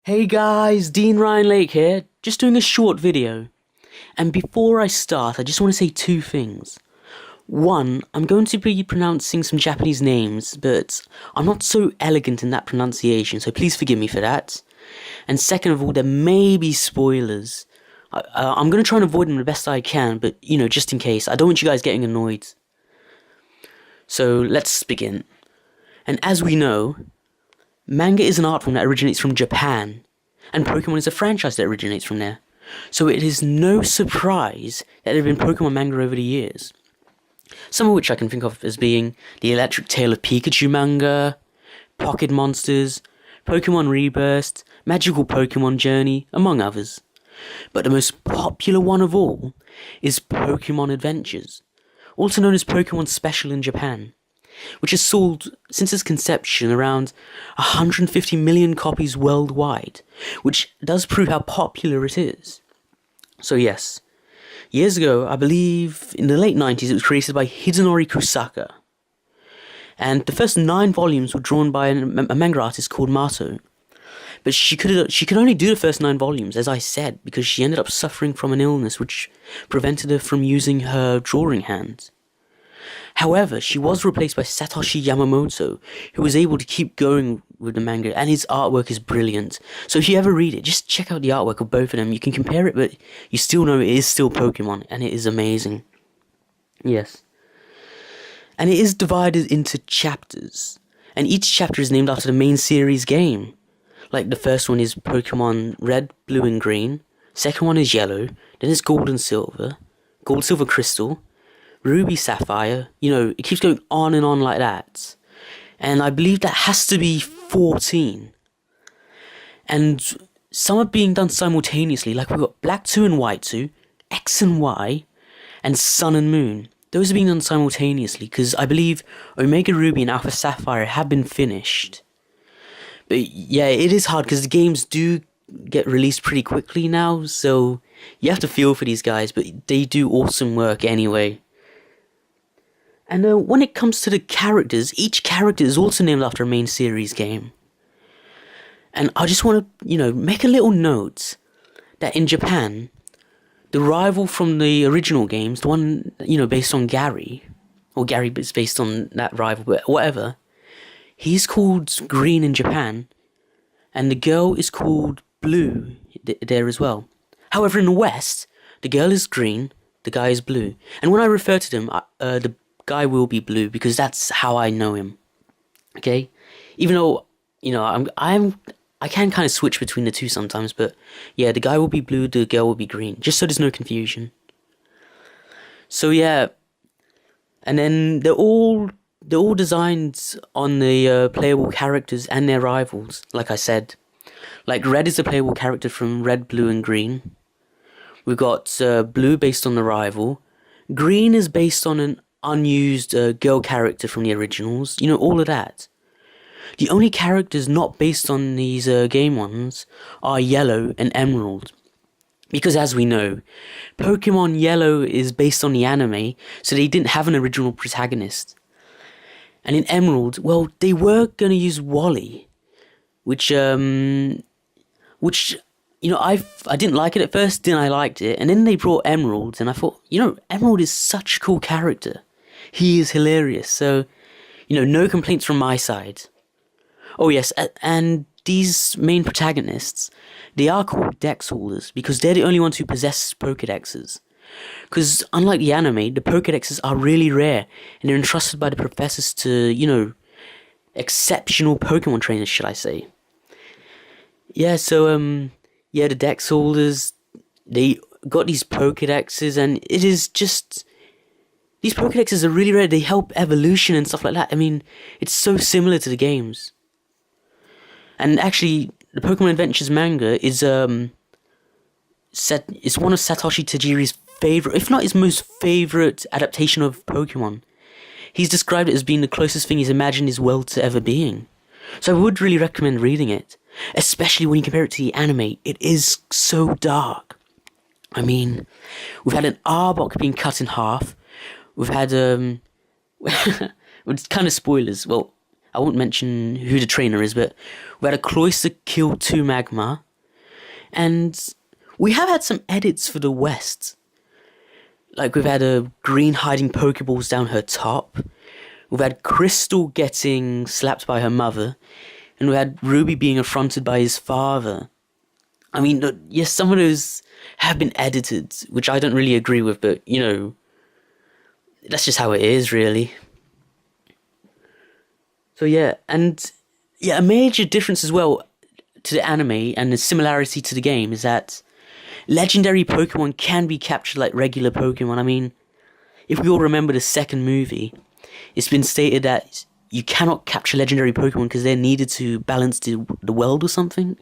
Hey guys, Dean Ryan Lake here, just doing a short video. And before I start, I just want to say two things. One, I'm going to be pronouncing some Japanese names, but I'm not so elegant in that pronunciation, so please forgive me for that. And second of all, there may be spoilers. I'm going to try and avoid them the best I can, but, just in case. I don't want you guys getting annoyed. So, let's begin. And as we know, manga is an art form that originates from Japan, and Pokemon is a franchise that originates from there. So it is no surprise that there have been Pokemon manga over the years. Some of which I can think of as being the Electric Tale of Pikachu manga, Pocket Monsters, Pokemon Rebirth, Magical Pokemon Journey, among others. But the most popular one of all is Pokemon Adventures, also known as Pokemon Special in Japan, which has sold, since its conception, around 150 million copies worldwide, which does prove how popular it is. So yes, years ago, I believe in the late 90s, it was created by Hidenori Kusaka, and the first 9 volumes were drawn by a manga artist called Mato. But she could only do the first 9 volumes, as I said, because she ended up suffering from an illness which prevented her from using her drawing hand. However, she was replaced by Satoshi Yamamoto, who was able to keep going with the manga, and his artwork is brilliant. So if you ever read it, just check out the artwork of both of them. You can compare it, but you still know it is still Pokemon, and it is amazing. Yes. And it is divided into chapters, and each chapter is named after the main series game. Like the first one is Pokemon Red, Blue and Green, second one is Yellow, then it's Gold and Silver, Gold, Silver, Crystal, Ruby, Sapphire, it keeps going on and on like that. And I believe that has to be 14. And some are being done simultaneously, like we've got Black 2 and White 2, X and Y, and Sun and Moon. Those are being done simultaneously, because I believe Omega Ruby and Alpha Sapphire have been finished. But yeah, it is hard, because the games do get released pretty quickly now, so you have to feel for these guys, but they do awesome work anyway. And when it comes to the characters, each character is also named after a main series game. And I just want to, make a little note that in Japan, the rival from the original games, the one, based on Gary, or Gary is based on that rival, but whatever, he's called Green in Japan, and the girl is called Blue there as well. However, in the West, the girl is green, the guy is blue. And when I refer to them, the guy will be blue, because that's how I know him. Okay? Even though, I can kind of switch between the two sometimes, but yeah, the guy will be blue, the girl will be green, just so there's no confusion. So yeah, and then they're all designed on the playable characters and their rivals, like I said. Like Red is the playable character from Red, Blue and Green. We've got Blue based on the rival. Green is based on an unused girl character from the originals, all of that. The only characters not based on these game ones are Yellow and Emerald, because as we know, Pokemon Yellow is based on the anime, so they didn't have an original protagonist. And in Emerald, well, they were going to use Wally, which I didn't like it at first, then I liked it, and then they brought Emerald, and I thought, Emerald is such a cool character. He is hilarious, so, no complaints from my side. Oh yes, and these main protagonists, they are called Dex holders, because they're the only ones who possess Pokedexes. Because unlike the anime, the Pokedexes are really rare, and they're entrusted by the professors to, exceptional Pokemon trainers, should I say. Yeah, so, the Dex holders, they got these Pokedexes, and it is just... These Pokedexes are really rare, they help evolution and stuff like that. I mean, it's so similar to the games. And actually, the Pokemon Adventures manga is, it's one of Satoshi Tajiri's favourite, if not his most favourite adaptation of Pokemon. He's described it as being the closest thing he's imagined his world to ever being. So I would really recommend reading it, especially when you compare it to the anime. It is so dark. I mean, we've had an Arbok being cut in half. We've had, it's kind of spoilers. Well, I won't mention who the trainer is, but we had a Cloyster kill 2 Magma, and we have had some edits for the West. Like, we've had a Green hiding Pokeballs down her top, we've had Crystal getting slapped by her mother, and we had Ruby being affronted by his father. I mean, yes, some of those have been edited, which I don't really agree with, but, you know, that's just how it is, really. So yeah, and yeah, a major difference as well to the anime and the similarity to the game is that legendary Pokemon can be captured like regular Pokemon. I mean, if we all remember the second movie, it's been stated that you cannot capture legendary Pokemon because they're needed to balance the world or something.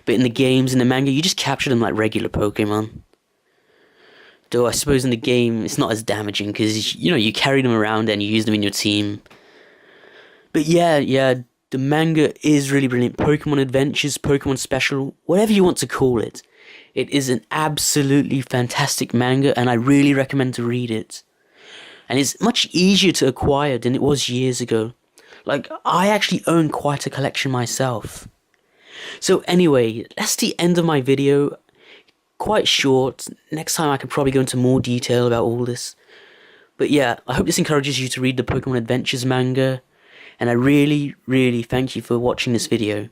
But in the games, in the manga, you just capture them like regular Pokemon. Though I suppose in the game, it's not as damaging because, you know, you carry them around and you use them in your team. But yeah, the manga is really brilliant. Pokemon Adventures, Pokemon Special, whatever you want to call it. It is an absolutely fantastic manga and I really recommend to read it. And it's much easier to acquire than it was years ago. Like, I actually own quite a collection myself. So anyway, that's the end of my video. Quite short. Next time I could probably go into more detail about all this. But yeah, I hope this encourages you to read the Pokemon Adventures manga. And I really, really thank you for watching this video.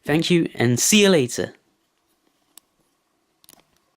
Thank you, and see you later.